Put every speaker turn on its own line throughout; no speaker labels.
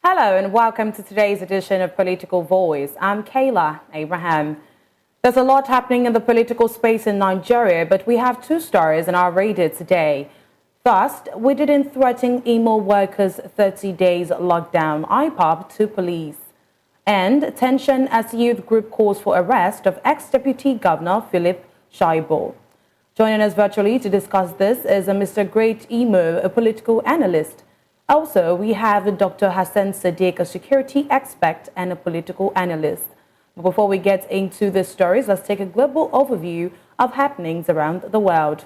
Hello and welcome to today's edition of Political Voice. I'm Kayla Abraham. There's a lot happening in the political space in Nigeria, but we have two stories in our radar today. First, we didn't threaten Imo workers 30 days lockdown, IPOB to police. And tension as youth group calls for arrest of ex-deputy governor Philip Shaibo. Joining us virtually to discuss this is Mr. Great Imo, a political analyst. Also, we have Dr. Hassan Sadiq, a security expert and a political analyst. But before we get into the stories, let's take a global overview of happenings around the world.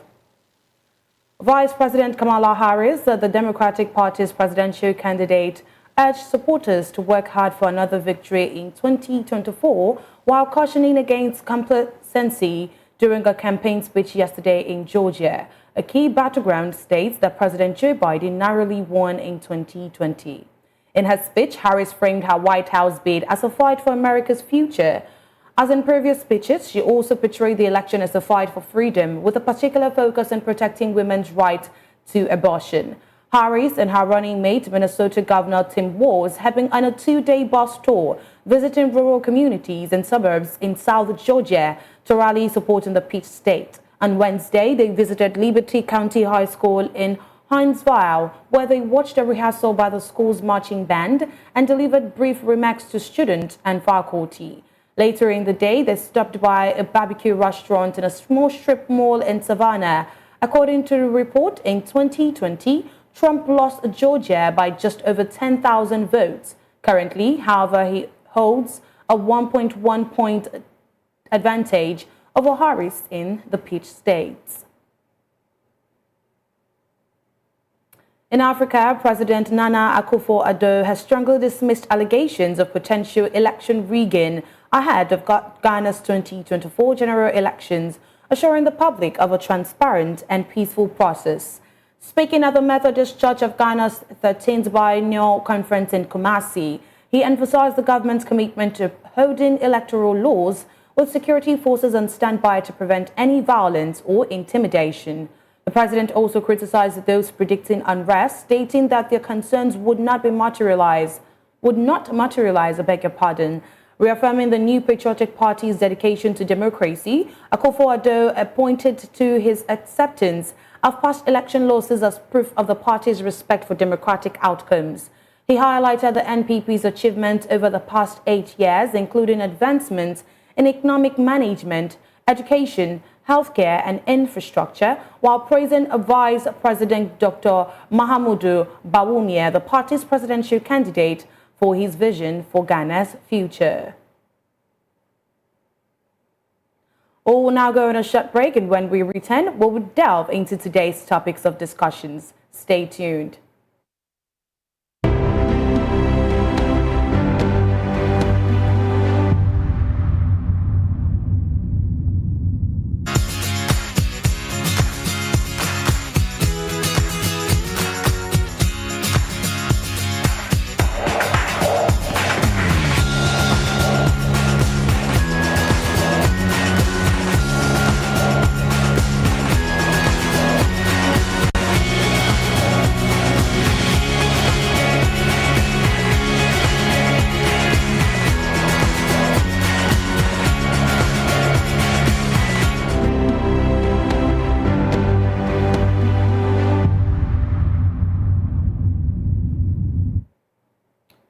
Vice President Kamala Harris, the Democratic Party's presidential candidate, urged supporters to work hard for another victory in 2024 while cautioning against complacency during a campaign speech yesterday in Georgia. A key battleground states that President Joe Biden narrowly won in 2020. In her speech, Harris framed her White House bid as a fight for America's future. As in previous speeches, she also portrayed the election as a fight for freedom, with a particular focus on protecting women's right to abortion. Harris and her running mate, Minnesota Governor Tim Walz, have been on a two-day bus tour, visiting rural communities and suburbs in South Georgia to rally support in the Peach State. On Wednesday, they visited Liberty County High School in Hinesville, where they watched a rehearsal by the school's marching band and delivered brief remarks to students and faculty. Later in the day, they stopped by a barbecue restaurant in a small strip mall in Savannah. According to the report, in 2020, Trump lost Georgia by just over 10,000 votes. Currently, however, he holds a 1.1 point advantage over Harris in the Peach States. In Africa, President Nana Akufo-Addo has strongly dismissed allegations of potential election rigging ahead of Ghana's 2024 general elections, assuring the public of a transparent and peaceful process. Speaking at the Methodist Church of Ghana's 13th Biennial Conference in Kumasi, he emphasized the government's commitment to upholding electoral laws with security forces on standby to prevent any violence or intimidation. The president also criticized those predicting unrest, stating that their concerns would not materialize, reaffirming the new patriotic party's dedication to democracy. Akufo-Addo pointed to his acceptance of past election losses as proof of the party's respect for democratic outcomes. He highlighted the NPP's achievement over the past 8 years, including advancements in economic management, education, healthcare and infrastructure, while praising Vice President Dr. Mahamudu Bawumia, the party's presidential candidate, for his vision for Ghana's future. We will now go on a short break, and when we return, we will delve into today's topics of discussions. Stay tuned.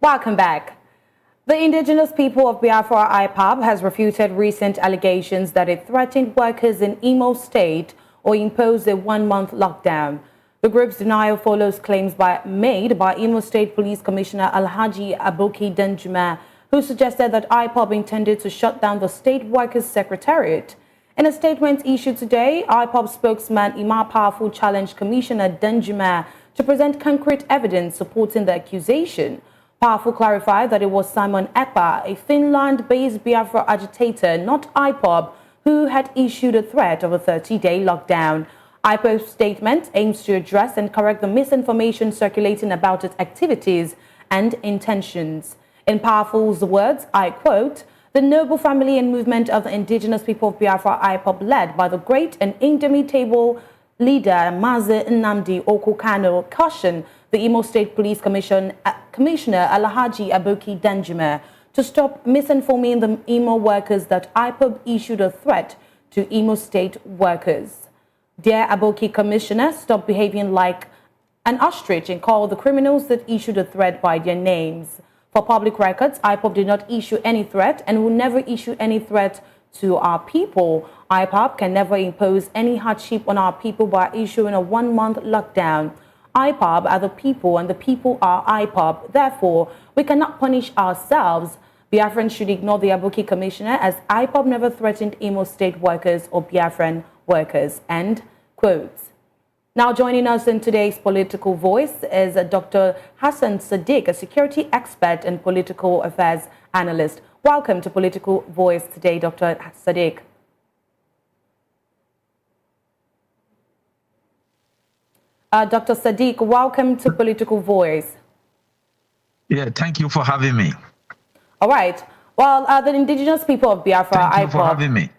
Welcome back. The indigenous people of Biafra IPOB has refuted recent allegations that it threatened workers in Imo State or imposed a one-month lockdown. The group's denial follows claims made by Imo State Police Commissioner Alhaji Aboki Danjuma, who suggested that IPOB intended to shut down the State Workers' Secretariat. In a statement issued today, IPOB spokesman Ima Powerful challenged Commissioner Danjuma to present concrete evidence supporting the accusation. Powerful clarified that it was Simon Ekpa, a Finland-based Biafra agitator, not IPOB, who had issued a threat of a 30-day lockdown. IPOB's statement aims to address and correct the misinformation circulating about its activities and intentions. In Powerful's words, I quote, "The noble family and movement of the indigenous people of Biafra IPOB, led by the great and indomitable leader Mazi Nnamdi Okukano, caution the Imo State Police Commissioner Alhaji Aboki Danjuma to stop misinforming the Imo workers that IPOB issued a threat to Imo State workers. Dear Aboki Commissioner, stop behaving like an ostrich and call the criminals that issued a threat by their names. For public records, IPOB did not issue any threat and will never issue any threat to our people. IPOB can never impose any hardship on our people by issuing a 1-month lockdown. IPOB are the people and the people are IPOB. Therefore, we cannot punish ourselves. Biafrans should ignore the Aboki Commissioner as IPOB never threatened Imo State workers or Biafran workers. End quote. Now joining us in today's Political Voice is Dr. Hassan Sadiq, a security expert and political affairs analyst. Welcome to Political Voice today, Dr. Sadiq. Dr. Sadiq, welcome to Political Voice.
Yeah, thank you for having me.
All right. Well, the indigenous people of Biafra,
Thank you for having me.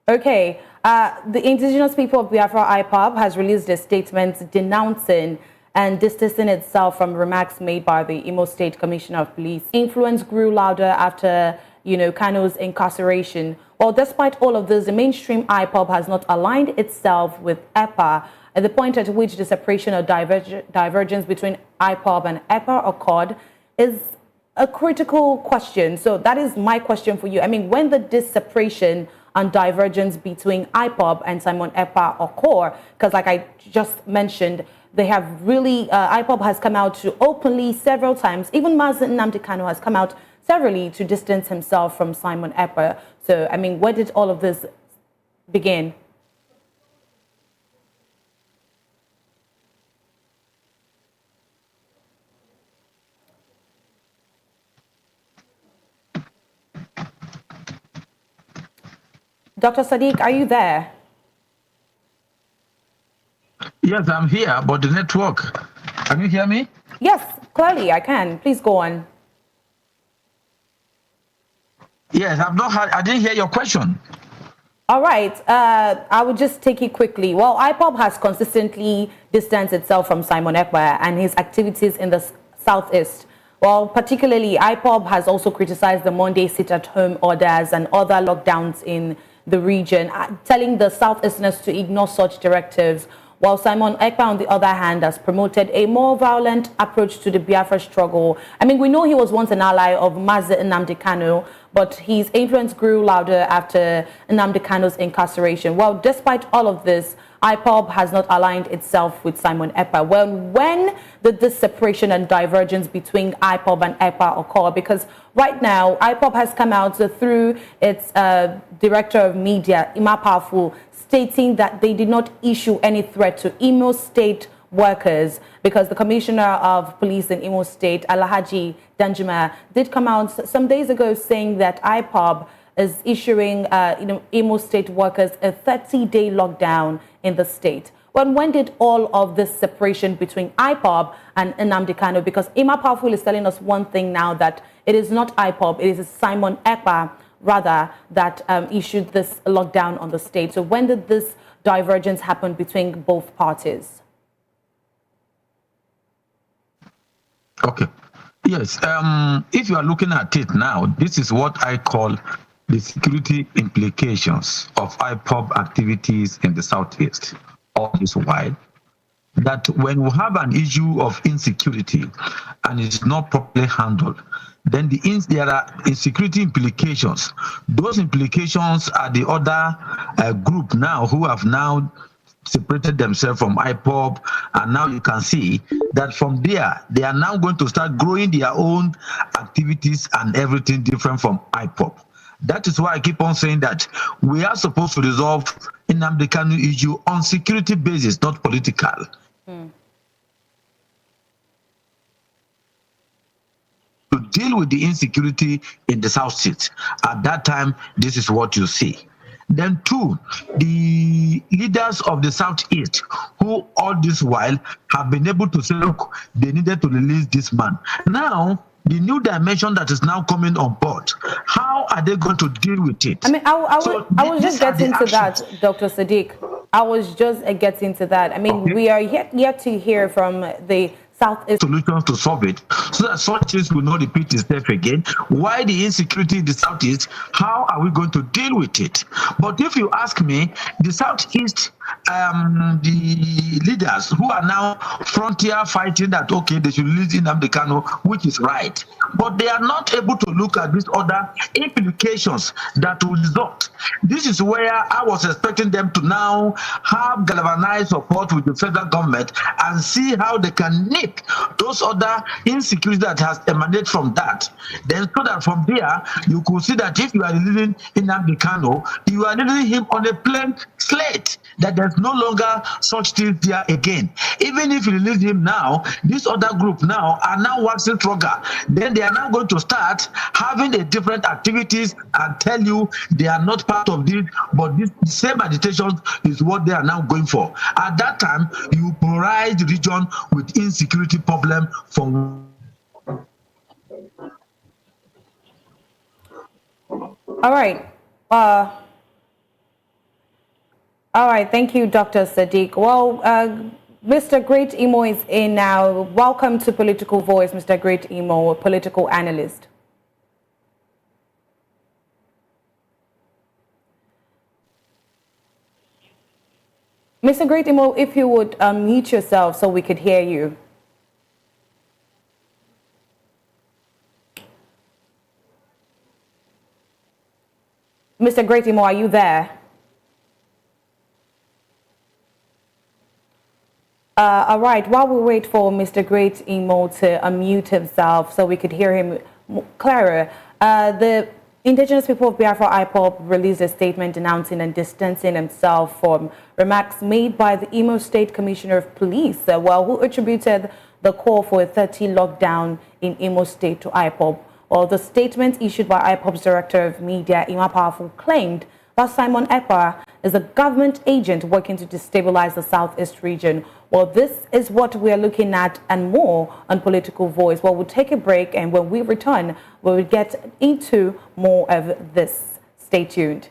Okay. The indigenous people of Biafra, IPOB, has released a statement denouncing and distancing itself from remarks made by the Imo State Commissioner of Police. Influence grew louder after, Kano's incarceration. Well, despite all of this, the mainstream IPOB has not aligned itself with EPA at the point at which the separation or divergence between IPOB and EPA occurred is a critical question. So that is my question for you. I mean, when did this separation and divergence between IPOB and Simon Ekpa occur? Because like I just mentioned, they have really, IPOB has come out to openly several times, even Mazi Nnamdi Kanu has come out severally to distance himself from Simon Ekpa. So, I mean, where did all of this begin? Dr. Sadiq, are you there?
Yes, I'm here, but the network. Can you hear me?
Yes, clearly I can. Please go on.
Yes, I didn't hear your question.
All right. I will just take it quickly. Well, IPOB has consistently distanced itself from Simon Ekpa and his activities in the Southeast. Well, particularly, IPOB has also criticized the Monday sit-at-home orders and other lockdowns in the region, telling the Southeasterners to ignore such directives, while Simon Ekpa, on the other hand, has promoted a more violent approach to the Biafra struggle. I mean, we know he was once an ally of Mazi Nnamdi Kanu, but his influence grew louder after Nnamdi Kanu's incarceration. Well, despite all of this, IPOB has not aligned itself with Simon Ekpa. Well, when did this separation and divergence between IPOB and Ekpa occur? Because right now, IPOB has come out through its director of media, Ima Powerful, stating that they did not issue any threat to Imo State workers because the Commissioner of Police in Imo State, Alhaji Danjuma, did come out some days ago saying that IPOB is issuing Imo State workers a 30-day lockdown in the state. Well, when did all of this separation between IPOB and Nnamdi Kanu? Because Ima Powerful is telling us one thing now, that it is not IPOB, it is Simon Ekpa, rather, that issued this lockdown on the state. So when did this divergence happen between both parties?
Okay. Yes. If you are looking at it now, this is what I call the security implications of IPOB activities in the Southeast. All this while, that when we have an issue of insecurity and it's not properly handled, then there are insecurity implications. Those implications are the other group now who have now separated themselves from IPOB, and now you can see that from there they are now going to start growing their own activities and everything different from IPOB. That is why I keep on saying that we are supposed to resolve Nnamdi Kanu issue on security basis, not political. To deal with the insecurity in the South State, at that time, this is what you see. Then two, the leaders of the Southeast, who all this while have been able to say, look, they needed to release this man. Now, the new dimension that is now coming on board, how are they going to deal with it?
I mean, I was just getting to that, Dr. Sadiq. I was just getting to that. I mean, we are yet to hear from the Southeast
solutions to solve it, so that such things will not repeat itself again. Why the insecurity in the Southeast? How are we going to deal with it? But if you ask me, the Southeast, the leaders who are now frontier fighting that, okay, they should release Nnamdi Kanu, which is right, but they are not able to look at these other implications that will result. This is where I was expecting them to now have galvanized support with the federal government and see how they can nip those other insecurities that has emanated from that. Then so that from there, you could see that if you are releasing Nnamdi Kanu, you are releasing him on a blank slate, that there's no longer such things there again. Even if you release him now, this other group now are now waxing stronger. Then they are now going to start having a different activities and tell you they are not part of this, but this same agitation is what they are now going for. At that time, you polarize the region with insecurity problem from.
All right. All right. Thank you, Dr. Sadiq. Well, Mr. Great Imo is in now. Welcome to Political Voice, Mr. Great Imo, a political analyst. Mr. Great Imo, if you would unmute yourself so we could hear you. Mr. Great Imo, are you there? All right, while we wait for Mr. Great Imo to unmute himself so we could hear him clearer, the Indigenous people of Biafra IPOB released a statement announcing and distancing himself from remarks made by the Imo State Commissioner of Police, who attributed the call for a 30 lockdown in Imo State to IPOB. Well, the statement issued by IPOB's Director of Media, Ima Powerful, claimed that Simon Ekpa is a government agent working to destabilize the Southeast region. Well, this is what we are looking at and more on Political Voice. Well, we'll take a break, and when we return, we will get into more of this. Stay tuned.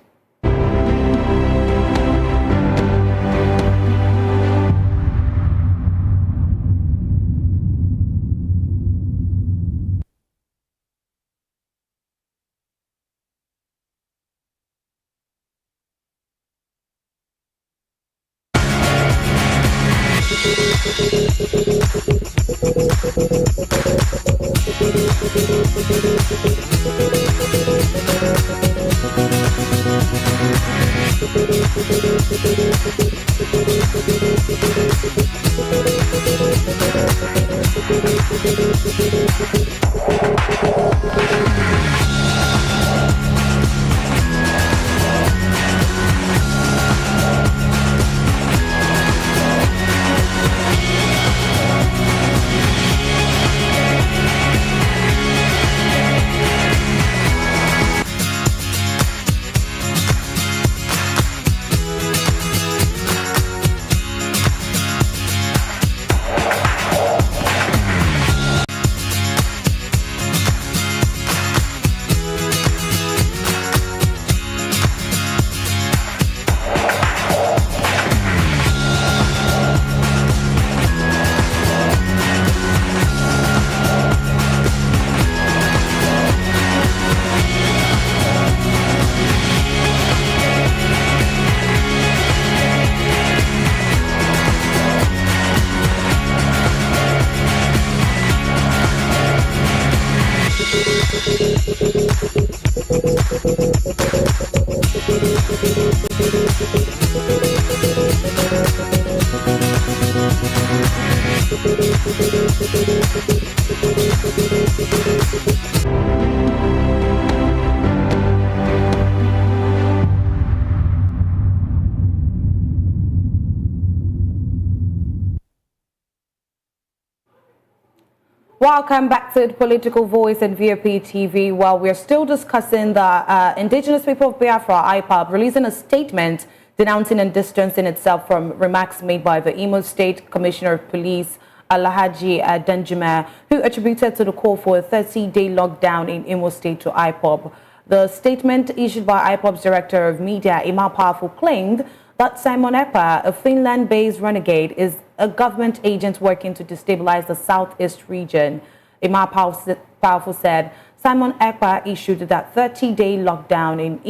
Welcome back to Political Voice and VOP TV. Well, we're still discussing the Indigenous people of Biafra, IPOB, releasing a statement denouncing and distancing itself from remarks made by the Imo State Commissioner of Police, Alhaji Danjuma, who attributed to the call for a 30-day lockdown in Imo State to IPOB. The statement issued by IPOB's Director of Media, Ima Powerful, claimed that Simon Ekpa, a Finland-based renegade, is a government agent working to destabilize the southeast region. Imam Powerful said Simon Ekpa issued that 30-day lockdown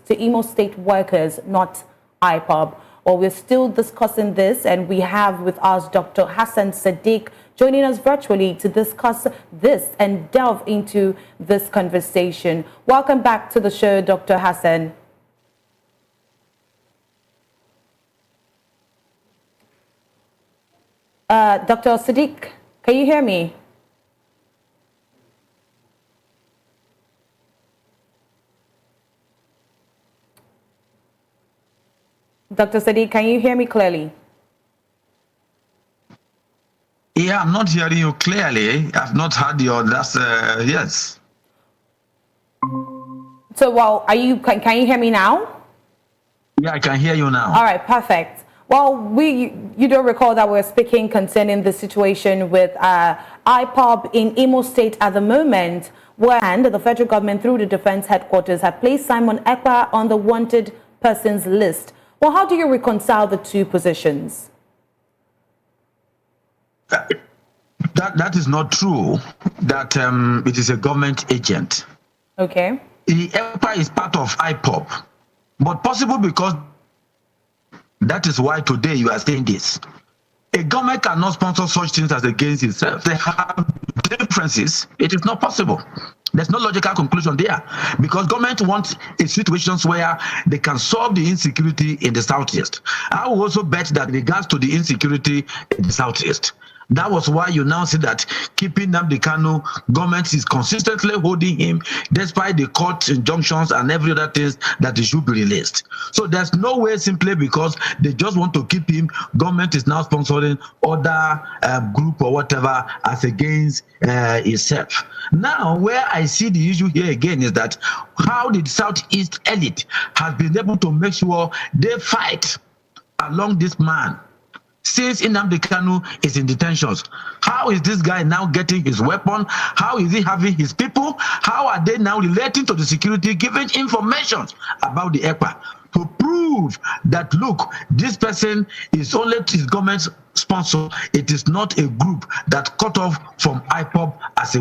to Imo State workers, not IPOB. Well, we're still discussing this, and we have with us Dr. Hassan Sadiq joining us virtually to discuss this and delve into this conversation. Welcome back to the show, Dr. Hassan. Dr. Sadiq, can you hear me? Dr. Sadiq, can you hear me clearly?
Yeah, I'm not hearing you clearly. I've not heard your, yes.
So, well, can you hear me now?
Yeah, I can hear you now.
All right, perfect. Well, you don't recall that we're speaking concerning the situation with IPOB in Imo State at the moment, where the federal government, through the defense headquarters, had placed Simon Ekpa on the wanted persons list. Well, how do you reconcile the two positions?
That is not true, that it is a government agent.
Okay.
The Ekpa is part of IPOB, but possible because that is why today you are saying this. A government cannot sponsor such things as against itself. They have differences. It is not possible. There's no logical conclusion there, because government wants a situations where they can solve the insecurity in the southeast. I will also bet that in regards to the insecurity in the southeast, that was why you now see that keeping Nnamdi Kanu, government is consistently holding him despite the court injunctions and every other things that he should be released. So there's no way, simply because they just want to keep him, government is now sponsoring other group or whatever as against itself. Now, where I see the issue here again is that how the Southeast elite has been able to make sure they fight along this man. Since Nnamdi Kanu is in detentions, how is this guy now getting his weapon? How is he having his people? How are they now relating to the security, giving information about the Ekpa to prove that, look, this person is only his government sponsor. It is not a group that cut off from IPOB as a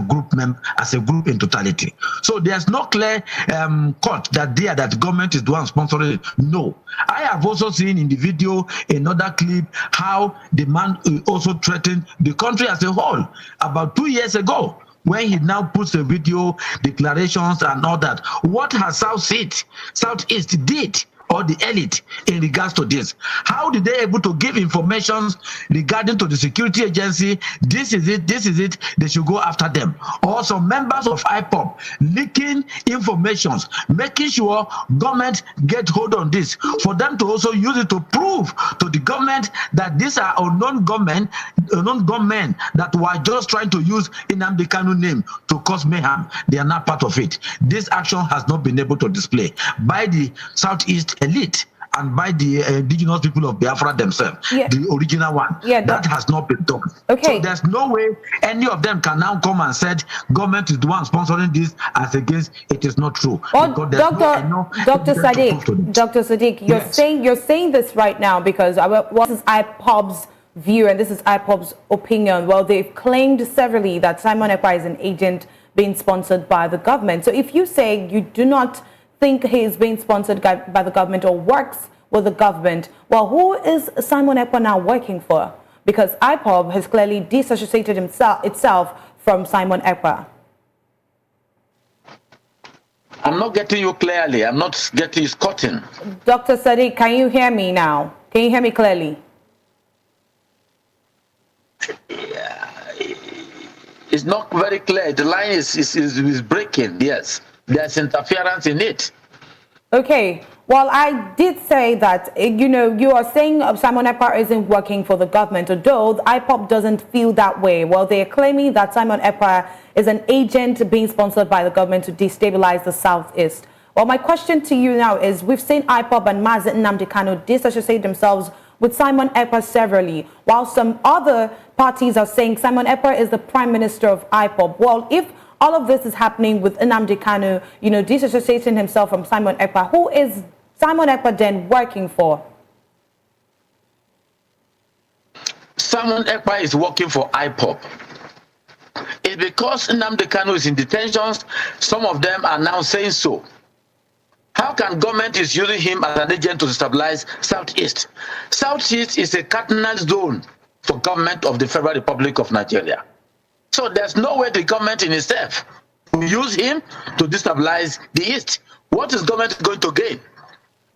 group in totality. So there's no clear cut that government is the one sponsoring it. No. I have also seen in the video another clip how the man also threatened the country as a whole about 2 years ago, when he now puts a video, declarations and all that. What has Southeast did, or the elite, in regards to this? How did they able to give information regarding to the security agency? This is it, they should go after them. Or some members of IPOB leaking informations, making sure government get hold on this, for them to also use it to prove to the government that these are unknown gunmen that were just trying to use Nnamdi Kanu name to cause mayhem. They are not part of it. This action has not been able to display by the Southeast elite and by the indigenous people of Biafra themselves, the original one. That has not been done.
Okay.
So there's no way any of them can now come and say government is the one sponsoring this as against. It is not true.
Well, Dr. Sadiq, you're saying this right now because what is IPOB's view and this is IPOB's opinion. Well, they've claimed severally that Simon Ekpa is an agent being sponsored by the government. So if you say you do not think he is being sponsored by the government or works with the government, well, who is Simon Ekpa now working for? Because IPOB has clearly disassociated itself from Simon Ekpa.
I'm not getting you clearly. I'm not getting you, Scotting.
Dr. Sadiq, can you hear me now? Can you hear me clearly?
Yeah, it's not very clear. The line is breaking, yes. There's interference in it.
Okay. Well, I did say that, you are saying Simon Ekpa isn't working for the government, although IPOB doesn't feel that way. Well, they are claiming that Simon Ekpa is an agent being sponsored by the government to destabilize the Southeast. Well, my question to you now is, we've seen IPOB and Mazi Nnamdi Kanu disassociate themselves with Simon Ekpa severally, while some other parties are saying Simon Ekpa is the prime minister of IPOB. Well, if all of this is happening with Nnamdi Kanu, disassociating himself from Simon Ekpa, who is Simon Ekpa then working for?
Simon Ekpa is working for IPOB. It's because Nnamdi Kanu is in detentions, some of them are now saying so. How can government is using him as an agent to stabilize Southeast? Southeast is a cardinal zone for government of the Federal Republic of Nigeria. So there's no way the government in itself will use him to destabilize the East. What is government going to gain?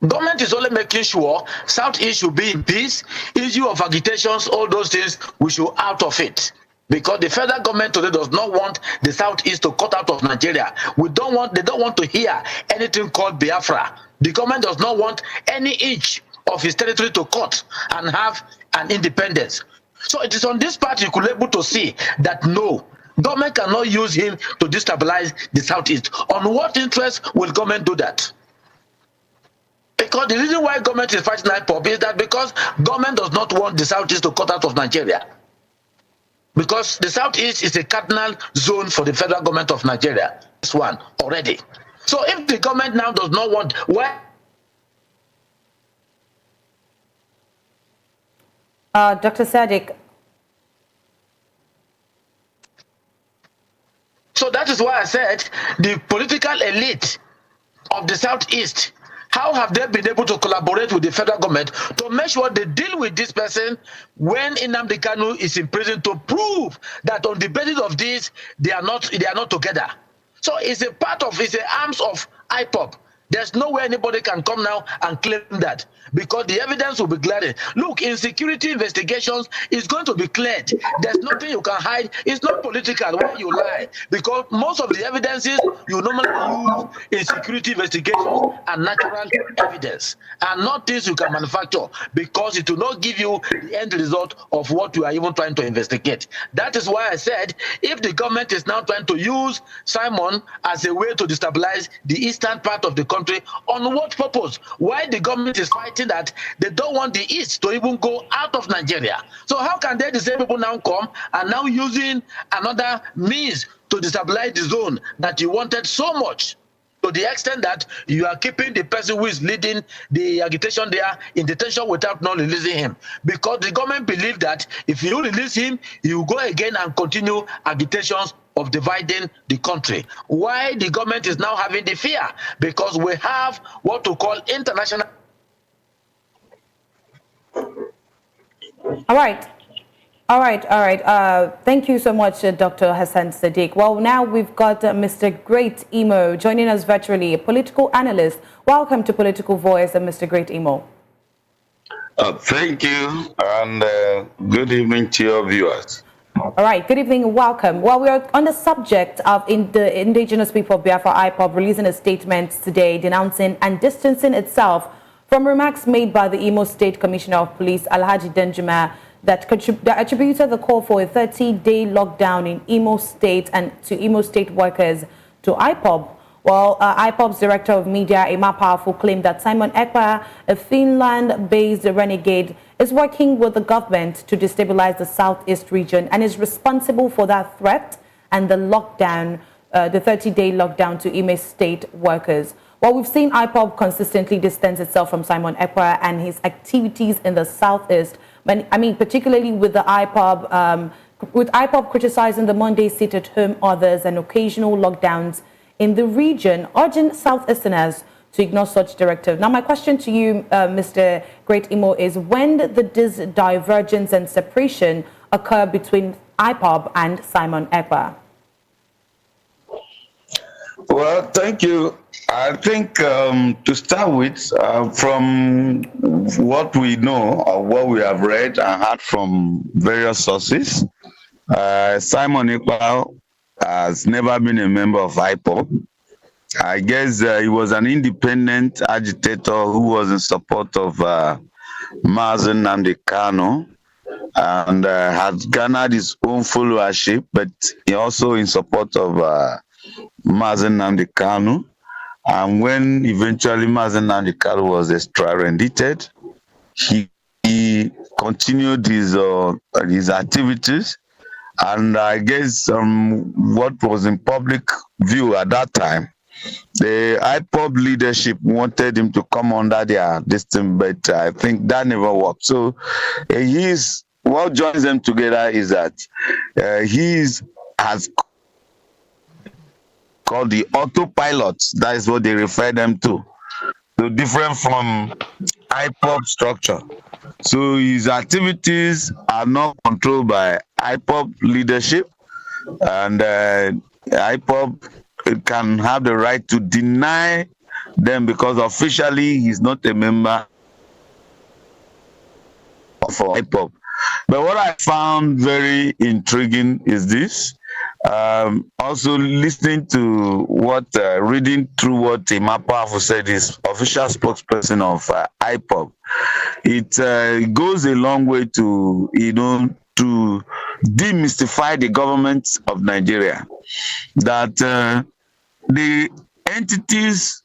Government is only making sure Southeast should be in peace. Issue of agitations, all those things, we should out of it. Because the federal government today does not want the Southeast to cut out of Nigeria. They don't want to hear anything called Biafra. The government does not want any inch of his territory to cut and have an independence. So it is on this part you could be able to see that no, government cannot use him to destabilize the Southeast. On what interest will government do that? Because the reason why government is fighting IPOB is that because government does not want the Southeast to cut out of Nigeria. Because the Southeast is a cardinal zone for the federal government of Nigeria. This one already. So if the government now does not want, why?
Dr. Sadiq.
So that is why I said the political elite of the Southeast, how have they been able to collaborate with the federal government to make sure they deal with this person when Nnamdi Kanu is in prison to prove that on the basis of this, they are not together. So it's a part of, it's the arms of IPOB. There's no way anybody can come now and claim that because the evidence will be glaring. Look, in security investigations, it's going to be cleared. There's nothing you can hide. It's not political when you lie because most of the evidences you normally use in security investigations are natural evidence and not things you can manufacture because it will not give you the end result of what you are even trying to investigate. That is why I said if the government is now trying to use Simon as a way to destabilize the eastern part of the country, on what purpose? Why the government is fighting that they don't want the East to even go out of Nigeria? So how can they, the same people now come and now using another means to destabilize the zone that you wanted so much? To the extent that you are keeping the person who is leading the agitation there in detention without not releasing him. Because the government believe that if you release him, you will go again and continue agitations of dividing the country. Why the government is now having the fear? Because we have what we call international.
All right. Thank you so much, Dr. Hassan Sadiq. Well, now we've got Mr. Great Imo joining us virtually, a political analyst. Welcome to Political Voice, Mr. Great Imo.
Thank you, and good evening to your viewers.
All right, good evening and welcome. Well, we are on the subject of the indigenous people of Biafra IPOB releasing a statement today denouncing and distancing itself from remarks made by the Imo State Commissioner of Police, Alhaji Denjuma, that attributed the call for a 30-day lockdown in Imo State and to Imo State workers to IPOB. Well, IPOB's Director of Media, Emma Powerful, claimed that Simon Ekpa, a Finland-based renegade, is working with the government to destabilize the Southeast region and is responsible for that threat and the lockdown, the 30-day lockdown to Imo State workers. Well, we've seen IPOB consistently distance itself from Simon Ekpa and his activities in the Southeast. I mean, particularly with the IPOB criticizing the Monday sit-at-home orders and occasional lockdowns in the region, urging Southeasterners to ignore such directive. Now, my question to you, Mr. Great Imo, is when did this divergence and separation occur between IPOB and Simon Ekpa?
Well, thank you. I think to start with, from what we know or what we have read and heard from various sources, Simon Ekpa has never been a member of IPOB. I guess he was an independent agitator who was in support of Mazen Nnamdi Kanu and had garnered his own followership, but he also in support of Mazen Nnamdi Kanu. And when eventually Mazen Nnamdi Kanu was extradited, he continued his activities. And I guess what was in public view at that time, the IPOB leadership wanted him to come under their distance, but I think that never worked. So he is what joins them together is that has called the autopilots. That is what they refer them to. So different from IPOB structure. So his activities are not controlled by IPOB leadership, and IPOB can have the right to deny them because officially he's not a member of IPOB. But what I found very intriguing is this. Also listening to what, reading through what Imapa said, is official spokesperson of IPOB. It goes a long way to, to demystify the government of Nigeria. That the entities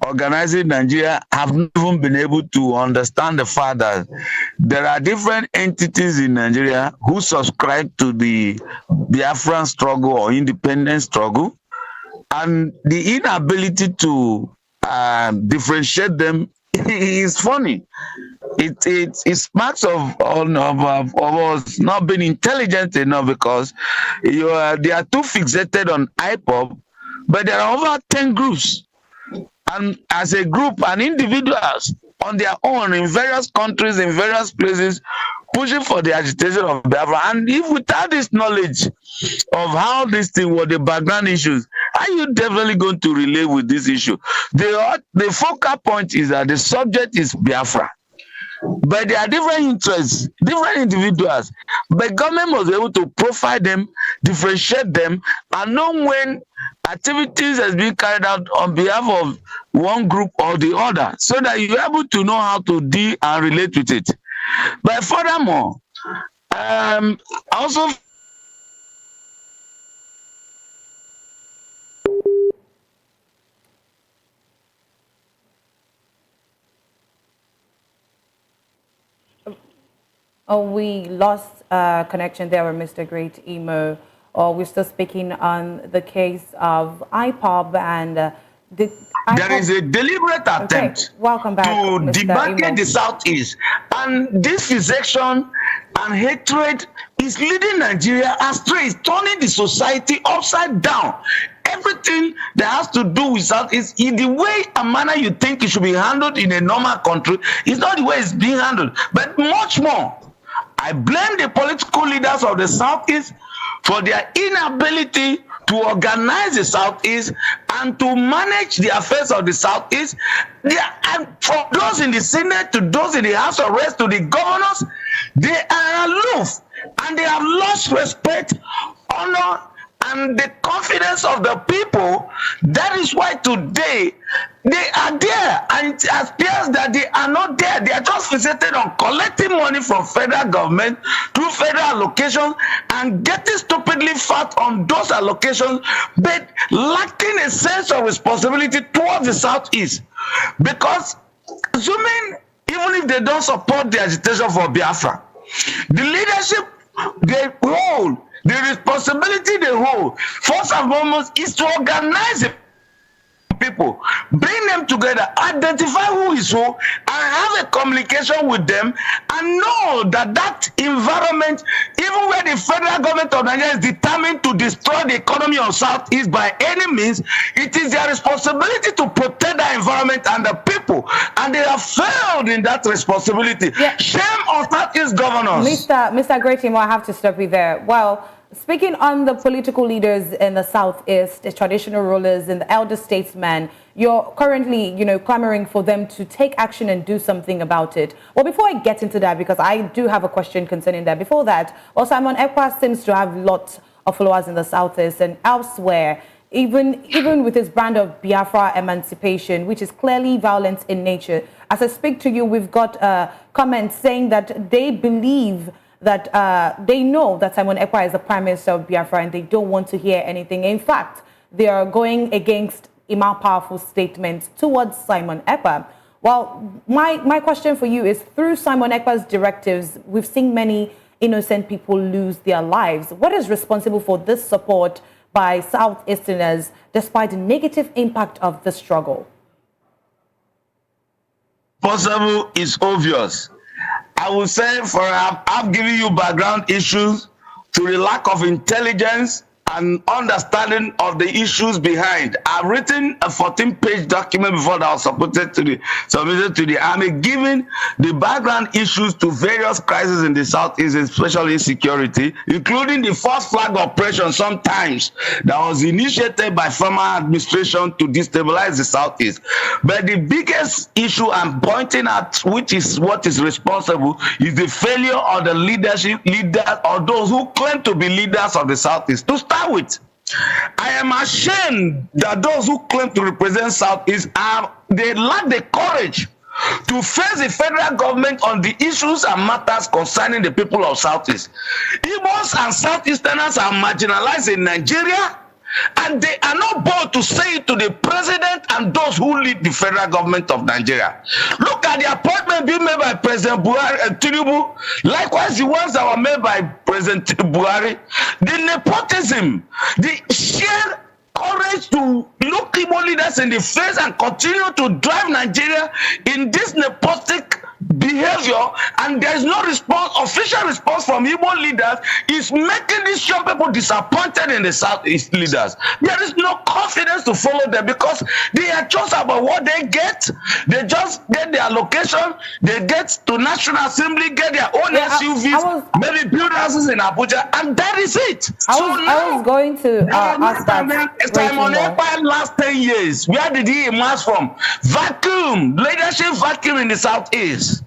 organizing Nigeria have not even been able to understand the fact that there are different entities in Nigeria who subscribe to the Biafran struggle or independence struggle, and the inability to differentiate them is funny. It smacks of us not being intelligent enough, because they are too fixated on IPOB, but there are over 10 groups. And as a group and individuals on their own in various countries, in various places, pushing for the agitation of Biafra. And if without this knowledge of how this thing was, the background issues, are you definitely going to relate with this issue? The focal point is that the subject is Biafra. But there are different interests, different individuals. But government must be able to profile them, differentiate them, and know when activities has been carried out on behalf of one group or the other, so that you're able to know how to deal and relate with it. But furthermore, also
oh, we lost connection there with Mr. Great Emo. Or we're still speaking on the case of IPOB and the IPOB.
There is a deliberate attempt
Welcome back,
to
Mr.
demarcate the Southeast. And this fixation and hatred is leading Nigeria astray. It's turning the society upside down. Everything that has to do with Southeast, in the way and manner you think it should be handled in a normal country, is not the way it's being handled. But much more, I blame the political leaders of the Southeast for their inability to organize the Southeast and to manage the affairs of the Southeast. And from those in the Senate to those in the House of Reps to the governors, they are aloof and they have lost respect, honor, and the confidence of the people. That is why today they are there, and it appears that they are not there. They are just fixated on collecting money from federal government through federal allocations and getting stupidly fat on those allocations, but lacking a sense of responsibility towards the Southeast. Because assuming even if they don't support the agitation for Biafra, the leadership, they hold the responsibility they hold, first and foremost, is to organize the people, bring them together, identify who is who, and have a communication with them, and know that that environment, even where the federal government of Nigeria is determined to destroy the economy of Southeast by any means, it is their responsibility to protect the environment and the people, and they have failed in that responsibility. Yeah. Shame on Southeast governors.
Mr. Greatimo, I have to stop you there. Well, speaking on the political leaders in the Southeast, the traditional rulers and the elder statesmen, you're currently, clamoring for them to take action and do something about it. Well, before I get into that, because I do have a question concerning that, before that, well, Simon Ekpa seems to have lots of followers in the Southeast and elsewhere, even with his brand of Biafra emancipation, which is clearly violent in nature. As I speak to you, we've got comments saying that they believe that they know that Simon Ekpa is the Prime Minister of Biafra and they don't want to hear anything. In fact, they are going against Imam Powerful's statements towards Simon Ekpa. Well, my question for you is, through Simon Ekpa's directives, we've seen many innocent people lose their lives. What is responsible for this support by Southeasterners despite the negative impact of the struggle?
Possible is obvious. I will say I've given you background issues to the lack of intelligence and understanding of the issues behind. I've written a 14-page document before that was submitted to the army, giving the background issues to various crises in the Southeast, especially insecurity, including the first flag operation sometimes that was initiated by former administration to destabilize the Southeast. But the biggest issue I'm pointing at, which is what is responsible, is the failure of the leaders or those who claim to be leaders of the Southeast. To start with, I am ashamed that those who claim to represent Southeast they lack the courage to face the federal government on the issues and matters concerning the people of Southeast. Igbos and Southeasterners are marginalized in Nigeria, and they are not bold to say it to the president and those who lead the federal government of Nigeria. Look at the appointment being made by President Buhari and Tinubu, likewise the ones that were made by President Buhari. The nepotism, the sheer courage to look Igbo leaders in the face and continue to drive Nigeria in this nepotic behavior, and there is no official response from Igbo leaders, is making these young people disappointed in the Southeast leaders. There is no confidence to follow them because they are just about what they get. They just get their location, they get to National Assembly, get their own SUVs, maybe build houses in Abuja, and that is it.
I was going to ask that.
Simon Ekpa last 10 years, where did he emerge from? Vacuum, leadership vacuum in the Southeast.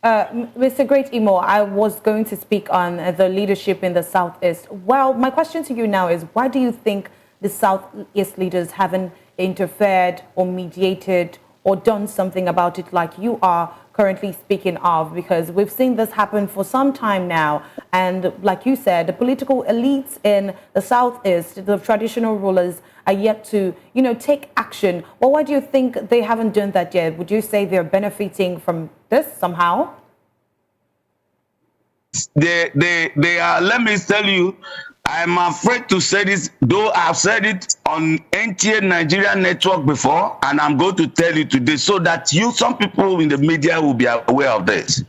Mr. Great Imo, I was going to speak on the leadership in the Southeast. Well, my question to you now is, why do you think the Southeast leaders haven't interfered or mediated or done something about it like you are currently speaking of? Because we've seen this happen for some time now. And like you said, the political elites in the Southeast, the traditional rulers, are yet to, take action. Well, why do you think they haven't done that yet? Would you say they're benefiting from this somehow?
They are, let me tell you, I'm afraid to say this, though I've said it on NTA Nigeria network before, and I'm going to tell you today so that some people in the media will be aware of this.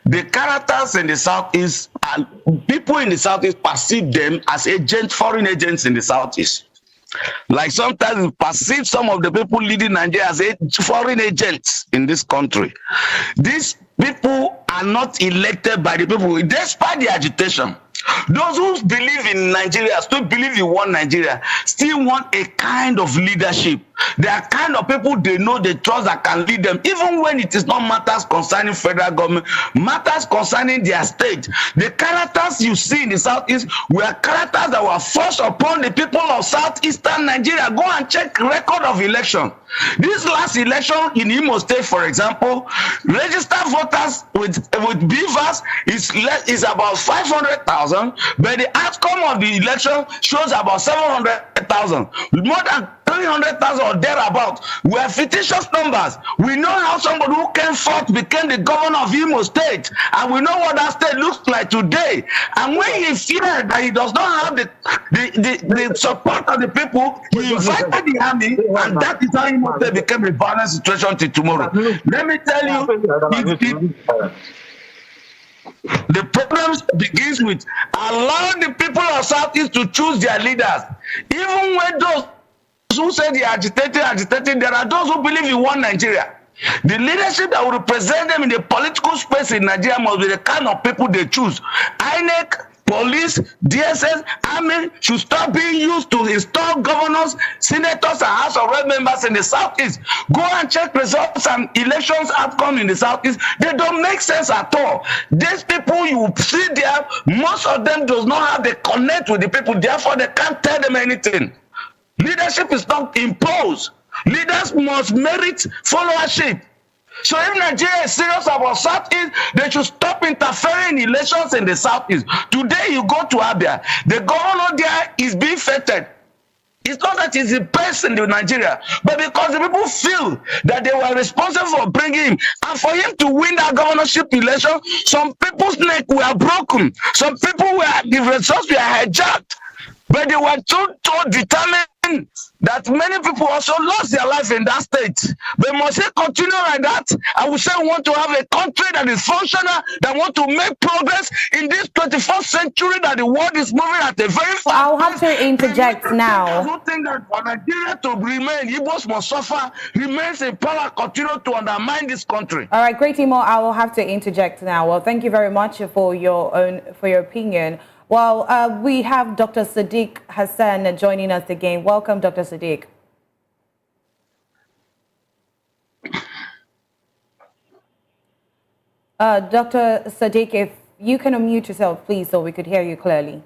The characters in the Southeast, people in the Southeast perceive them as foreign agents in the Southeast. Like sometimes we perceive some of the people leading Nigeria as foreign agents in this country. These people are not elected by the people, despite the agitation. Those who believe in Nigeria, still believe in one Nigeria, still want a kind of leadership. They are kind of people they know, they trust, that can lead them, even when it is not matters concerning federal government, matters concerning their state. The characters you see in the Southeast were characters that were forced upon the people of Southeastern Nigeria. Go and check record of election. This last election in Imo State, for example, registered voters with beavers is about 500,000, but the outcome of the election shows about 700,000. More than 300,000 or thereabout were fictitious numbers. We know how somebody who came forth became the governor of Imo State, and we know what that state looks like today. And when he feared that he does not have the support of the people, he invited the army, and that is how Imo State became a violent situation till tomorrow. Let me tell you, the problem begins with allowing the people of Southeast to choose their leaders. Even when those who say they are agitating, there are those who believe in one Nigeria. The leadership that will represent them in the political space in Nigeria must be the kind of people they choose. INEC, police, DSS, army should stop being used to install governors, senators, and House of Rep members in the Southeast. Go and check results and elections outcome in the Southeast. They don't make sense at all. These people you see there, most of them does not have the connect with the people, therefore they can't tell them anything. Leadership is not imposed. Leaders must merit followership. So if Nigeria is serious about Southeast, they should stop interfering in elections in the Southeast. Today you go to Abia, the governor there is being feted. It's not that he's the best in Nigeria, but because the people feel that they were responsible for bringing him, and for him to win that governorship election, some people's neck were broken. Some people the results were hijacked. But they were too determined that many people also lost their life in that state. But must it continue like that? I would say we want to have a country that is functional, that want to make progress in this 21st century, that the world is moving at a very fast
I'll have to interject now.
I don't think that for Nigeria to remain, Igbos must suffer, remains in power, continue to undermine this country.
All right, Great Imo, I will have to interject now. Well, thank you very much for your opinion. Well, we have Dr. Sadiq Hassan joining us again. Welcome, Dr. Sadiq. Dr. Sadiq, if you can unmute yourself, please, so we could hear you clearly.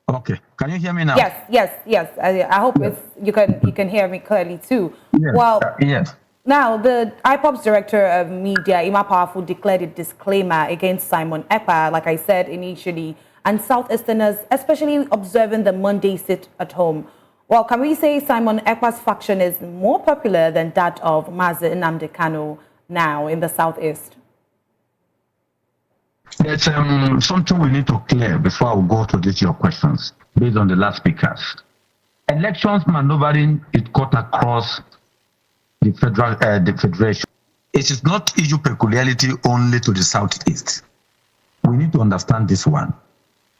Okay. Can you hear me now?
Yes. I hope you can hear me clearly too.
Yes.
Well,
yes.
Now, the IPOB's director of media, Ima Powerful, declared a disclaimer against Simon Ekpa, like I said initially, and Southeasterners, especially observing the Monday sit at home. Well, can we say Simon Ekpa's faction is more popular than that of Mazi Nnamdi Kanu now in the Southeast?
There's something we need to clear before we go to your questions, based on the last speakers. Elections maneuvering is cut across the federation. It is not issue peculiarity only to the Southeast. We need to understand this one.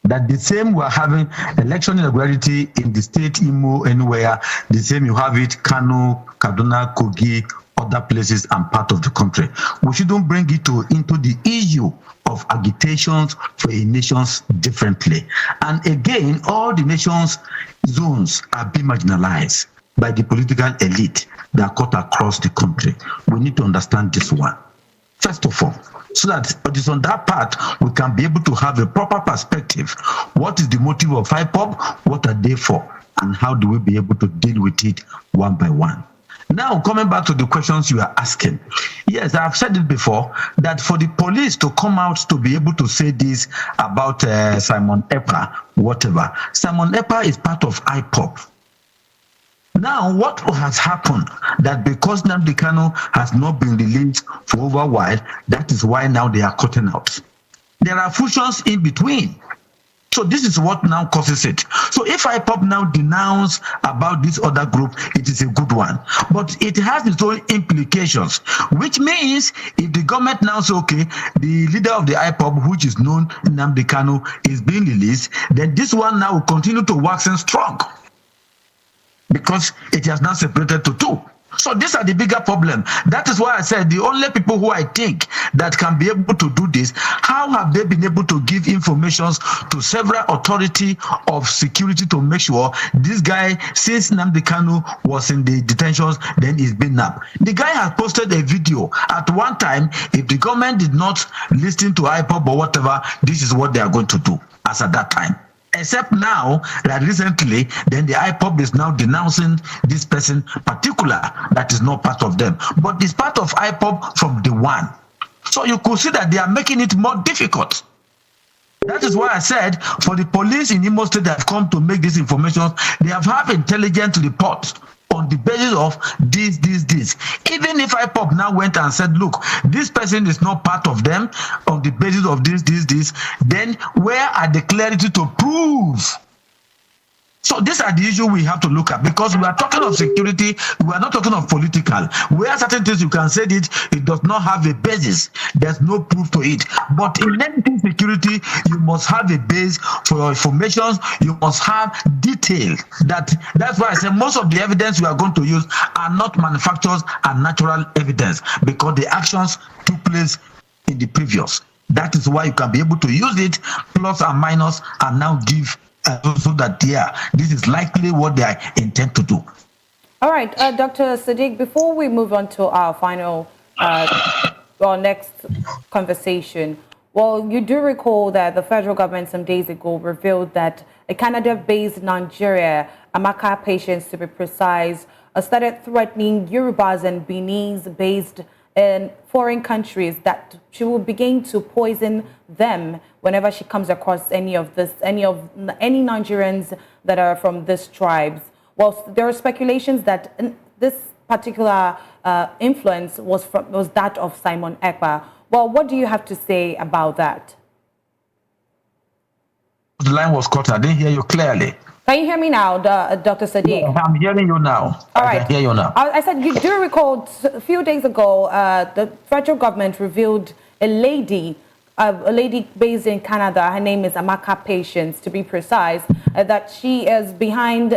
That the same we're having election irregularity in the state, Imo, anywhere, the same you have it, Kano, Kaduna, Kogi, other places and part of the country. We shouldn't bring it into the issue of agitations for a nations differently. And again, all the nations' zones are being marginalized by the political elite that are cut across the country. We need to understand this one, first of all, so that it is on that part we can be able to have a proper perspective. What is the motive of IPOB? What are they for? And how do we be able to deal with it one by one? Now, coming back to the questions you are asking. Yes, I've said it before, that for the police to come out to be able to say this about Simon Ekpa, whatever. Simon Ekpa is part of IPOB. Now, what has happened that because Nnamdi Kanu has not been released for over a while, that is why now they are cutting out. There are fusions in between. So this is what now causes it. So if IPOB now denounce about this other group, it is a good one. But it has its own implications, which means if the government now says, okay, the leader of the IPOB, which is known Nnamdi Kanu, is being released, then this one now will continue to wax and strong, because it has now separated to two. So these are the bigger problem. That is why I said the only people who I think that can be able to do this, how have they been able to give information to several authority of security to make sure this guy, since Nnamdi Kanu was in the detentions, then he's been nabbed. The guy has posted a video. At one time, if the government did not listen to IPOB or whatever, this is what they are going to do as at that time. Except now that recently, then the IPOB is now denouncing this person particular that is not part of them, but it's part of IPOB from the one. So you could see that they are making it more difficult. That is why I said for the police in Imo State that have come to make this information, they have intelligent reports on the basis of this. Even if IPOB now went and said, look, this person is not part of them on the basis of this, then where are the clarity to prove? So these are the issues we have to look at, because we are talking of security, we are not talking of political. Where certain things you can say it does not have a basis, there's no proof to it. But in anything security, you must have a base for your information, you must have detail. That's why I say most of the evidence we are going to use are not manufactured and natural evidence, because the actions took place in the previous. That is why you can be able to use it, plus and minus, and now give so that this is likely what they intend to do.
All right, Dr. Sadiq, before we move on to our final, our next conversation, well, you do recall that the federal government some days ago revealed that a Canada-based Nigeria, Amaka patients to be precise, started threatening Yorubas and Benin's based in foreign countries that she will begin to poison them whenever she comes across any Nigerians that are from these tribes. Well, there are speculations that this particular influence was that of Simon Ekpa. Well, what do you have to say about that?
the line was cut. I didn't hear you clearly.
Can you hear me now, Dr. Sadiq?
I'm hearing you now.
All
I
right.
can hear you now.
I said, you do recall a few days ago, the federal government revealed a lady based in Canada, her name is Amaka Patience, to be precise, that she is behind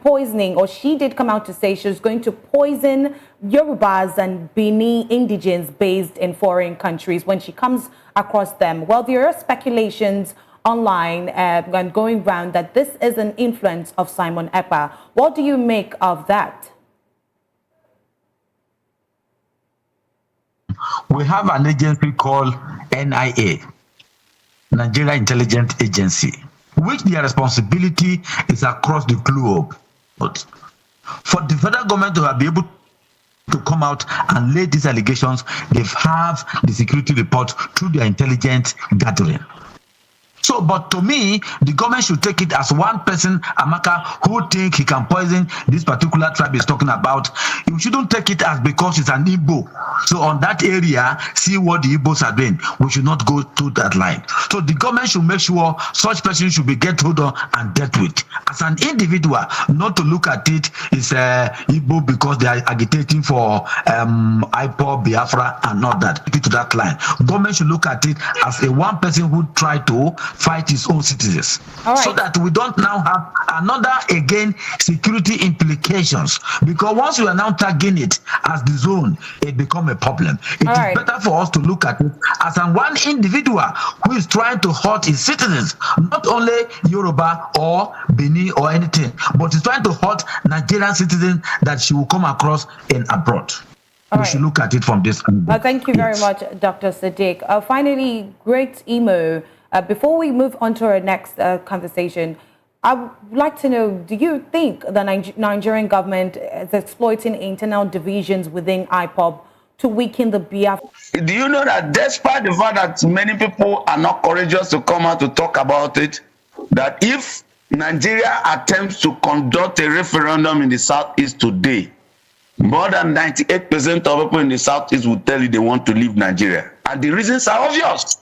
poisoning, or she did come out to say she was going to poison Yorubas and Bini indigents based in foreign countries when she comes across them. Well, there are speculations online and going around that this is an influence of Simon Ekpa. What do you make of that?
We have an agency called NIA, Nigeria Intelligence Agency, which their responsibility is across the globe. But for the federal government to be able to come out and lay these allegations, they have the security report through their intelligence gathering. So, but to me, the government should take it as one person, Amaka, who think he can poison this particular tribe is talking about. You shouldn't take it as because it's an Igbo. So on that area, see what the Igbos are doing. We should not go to that line. So the government should make sure such persons should be get hold on and dealt with. As an individual, not to look at it is Igbo because they are agitating for IPOB, Biafra, and not that. To that line. Government should look at it as a one person who tried to fight his own citizens, so that we don't now have another again security implications, because once you are now tagging it as the zone, it becomes a problem. It is better for us to look at it as one individual who is trying to hurt his citizens, not only Yoruba or Bini or anything, but is trying to hurt Nigerian citizens that she will come across in abroad. We should look at it from this angle.
Thank you very much, Dr. Sadiq. Finally, great Imo. Before we move on to our next conversation, I would like to know, do you think the Nigerian government is exploiting internal divisions within IPOB to weaken the Biafra?
Do you know that despite the fact that many people are not courageous to come out to talk about it, that if Nigeria attempts to conduct a referendum in the Southeast today, more than 98% of people in the Southeast will tell you they want to leave Nigeria. And the reasons are obvious.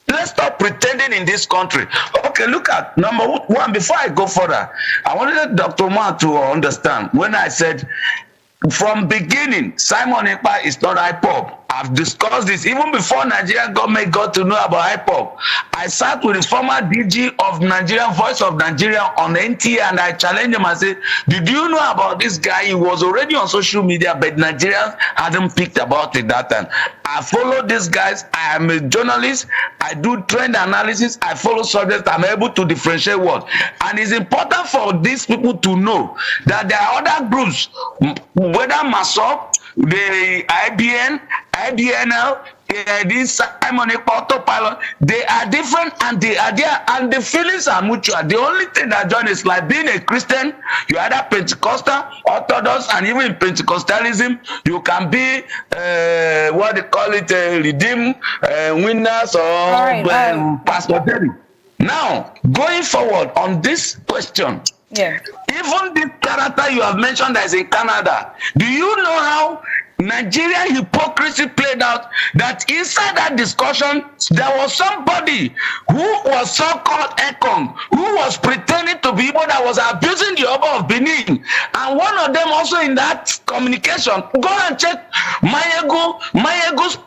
Let's stop pretending in this country. Okay, look at number one. Before I go further, I wanted Dr. Ma to understand when I said from beginning, Simon Ekpa is not IPOB. I've discussed this even before Nigerian government got to know about IPOB. I sat with the former DG of Nigerian Voice of Nigeria on NTA, and I challenged him. I said, did you know about this guy? He was already on social media, but Nigerians hadn't picked about it that time. I follow these guys. I am a journalist. I do trend analysis. I follow subjects. I'm able to differentiate what. And it's important for these people to know that there are other groups, whether MASOP, the IBN, IBNL, this Simon Ekpa autopilot, they are different and they are there, and the feelings are mutual. The only thing that join is like being a Christian, you're either Pentecostal, Orthodox, and even in Pentecostalism, you can be what they call it, redeemed winners or Pastor Terry. Now, going forward on this question, even this character you have mentioned that is in Canada, do you know how Nigerian hypocrisy played out? That inside that discussion, there was somebody who was so-called Ekong, who was pretending to be Igbo, that was abusing the Oba of Benin. And one of them also in that communication, go and check Mayego's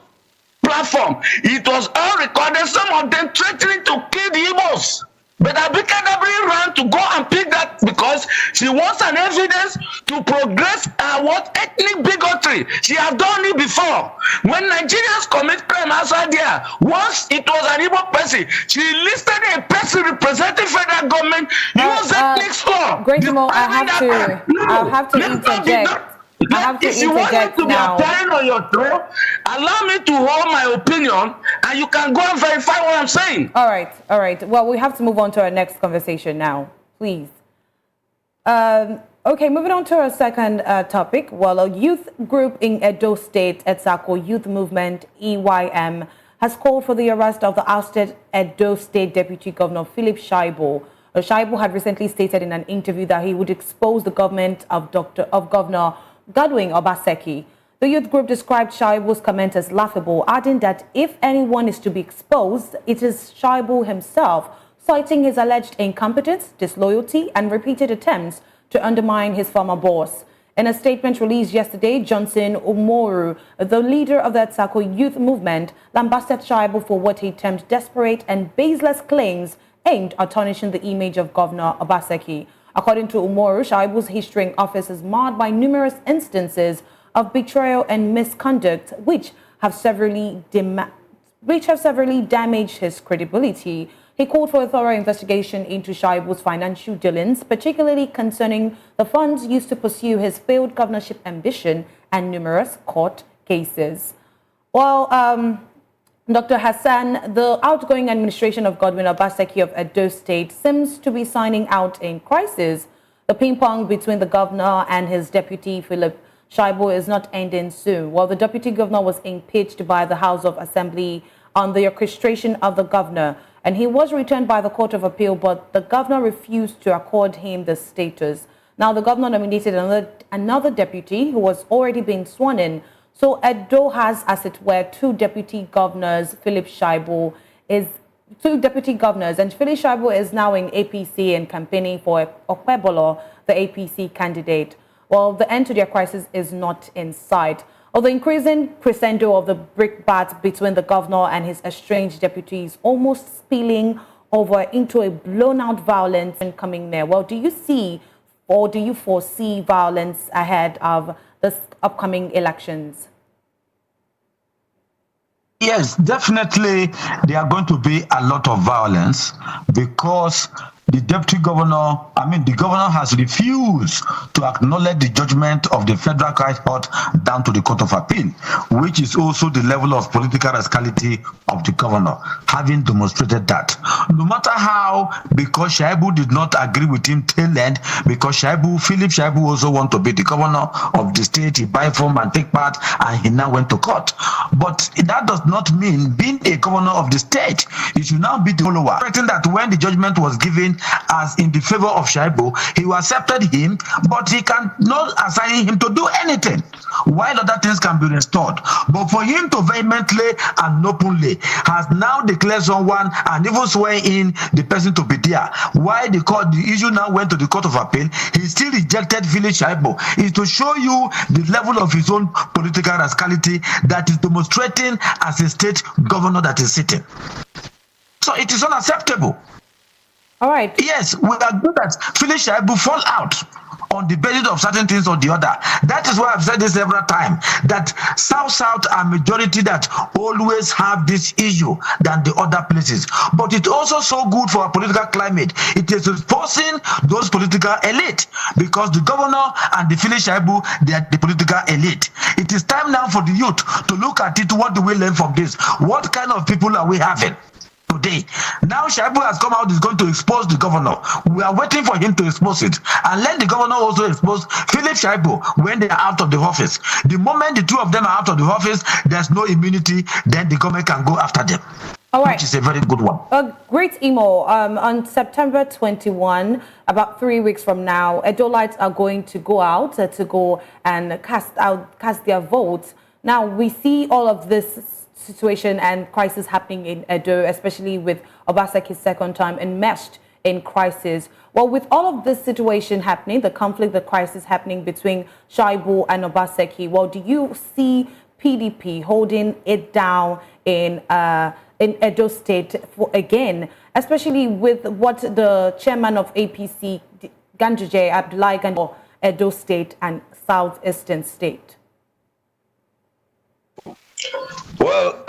platform. It was all recorded, some of them threatening to kill the Igbos. But Abika Dabri ran to go and pick that because she wants an evidence to progress what ethnic bigotry. She has done it before. When Nigerians commit crime outside there, once it was an Igbo person, she listed a person representing federal government, use ethnic score.
Great Mo, I have to interject.
If you want me to be applying on your throne, allow me to hold my opinion, and you can go and verify what I'm saying.
All right. Well, we have to move on to our next conversation now, please. Okay, moving on to our second topic. Well, a youth group in Edo State, Etsako Youth Movement, EYM, has called for the arrest of the ousted Edo State Deputy Governor Philip Shaibu. Shaibu had recently stated in an interview that he would expose the government of Governor Godwin Obaseki. The youth group described Shaibu's comment as laughable, adding that if anyone is to be exposed, it is Shaibu himself, citing his alleged incompetence, disloyalty, and repeated attempts to undermine his former boss. In a statement released yesterday, Johnson Umoru, the leader of the Atsako youth movement, lambasted Shaibu for what he termed desperate and baseless claims aimed at tarnishing the image of Governor Obaseki. According to Umoru, Shaibu's history in office is marred by numerous instances of betrayal and misconduct, which have severely damaged his credibility. He called for a thorough investigation into Shaibu's financial dealings, particularly concerning the funds used to pursue his failed governorship ambition and numerous court cases. Well, Dr. Hassan, the outgoing administration of Godwin Obaseki of Edo State seems to be signing out in crisis. The ping-pong between the governor and his deputy, Philip Shaibu, is not ending soon. While the deputy governor was impeached by the House of Assembly on the orchestration of the governor, and he was returned by the Court of Appeal, but the governor refused to accord him the status. Now the governor nominated another deputy who was already being sworn in. So Edo has, as it were, two deputy governors. Philip Shaibu is two deputy governors, and Philip Shaibu is now in APC and campaigning for Okpebolo, the APC candidate. Well, the end to their crisis is not in sight. Or the increasing crescendo of the brickbat between the governor and his estranged deputies almost spilling over into a blown-out violence coming near. Well, do you see or do you foresee violence ahead of the upcoming elections?
Yes, definitely there are going to be a lot of violence because the deputy governor, the governor has refused to acknowledge the judgment of the Federal High Court down to the Court of Appeal, which is also the level of political rascality of the governor, having demonstrated that. No matter how, because Shaibu did not agree with him till end, because Philip Shaibu also want to be the governor of the state, he buy form and take part, and he now went to court. But that does not mean being a governor of the state, you should now be the follower. Expecting that when the judgment was given as in the favor of Shaibu, he accepted him, but he cannot assign him to do anything, while other things can be restored. But for him to vehemently and openly has now declared someone and even swear in the person to be there, while the issue now went to the Court of Appeal, he still rejected Philip Shaibu, is to show you the level of his own political rascality that is demonstrating as a state governor that is sitting. So it is unacceptable.
All right.
Yes, we agree that Philip Shaibu fall out on the basis of certain things or the other. That is why I've said this several times, that South are majority that always have this issue than the other places. But it's also so good for our political climate. It is forcing those political elite, because the governor and the Philip Shaibu, they are the political elite. It is time now for the youth to look at it. What do we learn from this? What kind of people are we having today? Now Shaibu has come out, is going to expose the governor. We are waiting for him to expose it, and let the governor also expose Philip Shaibu when they are out of the office. The moment the two of them are out of the office, there's no immunity, then the government can go after them. All right. Which is a very good one.
A great email. On September 21, about 3 weeks from now, Edolites are going to go out to go and cast their votes. Now we see all of this situation and crisis happening in Edo, especially with Obaseki's second time enmeshed in crisis. Well, with all of this situation happening, the conflict, the crisis happening between Shaibu and Obaseki, well, do you see PDP holding it down in Edo State again, especially with what the chairman of APC, Ganduje Abdullahi Ganduje, Edo State and Southeastern State?
Well,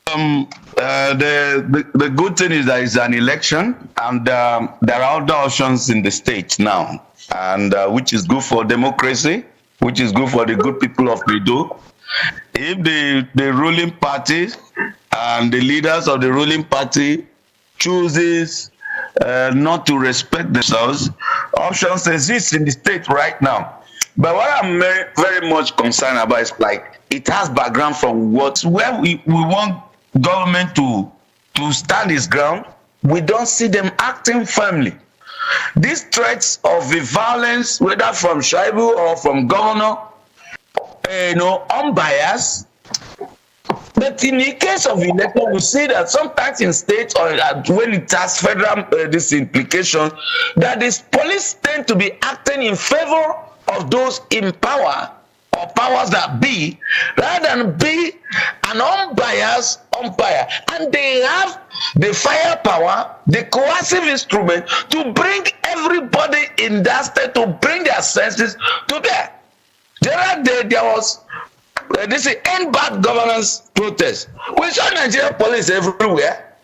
the good thing is that it's an election, and there are other options in the state now, and which is good for democracy, which is good for the good people of Edo. If the ruling party and the leaders of the ruling party chooses not to respect themselves, options exist in the state right now. But what I'm very much concerned about is, like, it has background from where we want government to stand its ground. We don't see them acting firmly. These threats of the violence, whether from Shaibu or from Governor unbiased. But in the case of election, we see that sometimes in states or when it has federal this implication, that the police tend to be acting in favor of those in power or powers that be, rather than be an unbiased umpire. And they have the firepower, the coercive instrument to bring everybody in that state to bring their senses to bear. The other day there was this is end bad governance protest. We saw Nigerian police everywhere.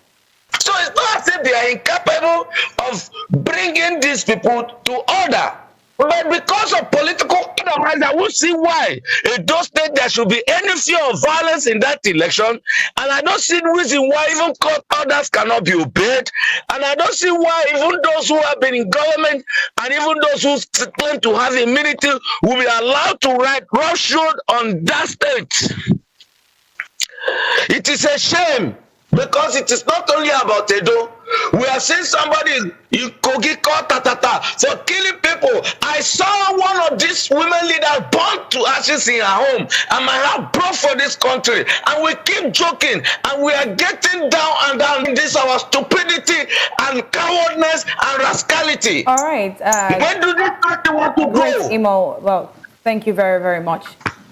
So it's not as if they are incapable of bringing these people to order. But because of political otherwise, I won't see why Edo State there should be any fear of violence in that election. And I don't see the reason why even court orders cannot be obeyed. And I don't see why even those who have been in government and even those who claim to have immunity will be allowed to ride roughshod on that state. It is a shame because it is not only about Edo. We have seen somebody in Kogi called Tatata for killing people. I saw one of these women leaders burned to ashes in her home, and my heart broke for this country. And we keep joking, and we are getting down and down. This our stupidity and cowardness and rascality.
All right.
Where do this country want to go?
Imo, well, thank you very, very much.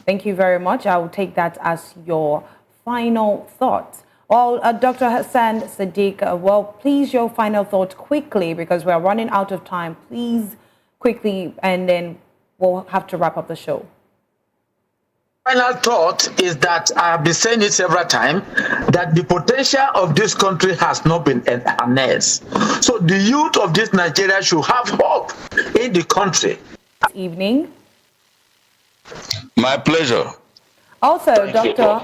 Thank you very much. I will take that as your final thought. Well, Dr. Hassan Sadiq, well, please, your final thought quickly, because we are running out of time. Please, quickly, and then we'll have to wrap up the show.
Final thought is that I have been saying it several times, that the potential of this country has not been harnessed. So the youth of this Nigeria should have hope in the country.
Evening.
My pleasure.
Also, Dr.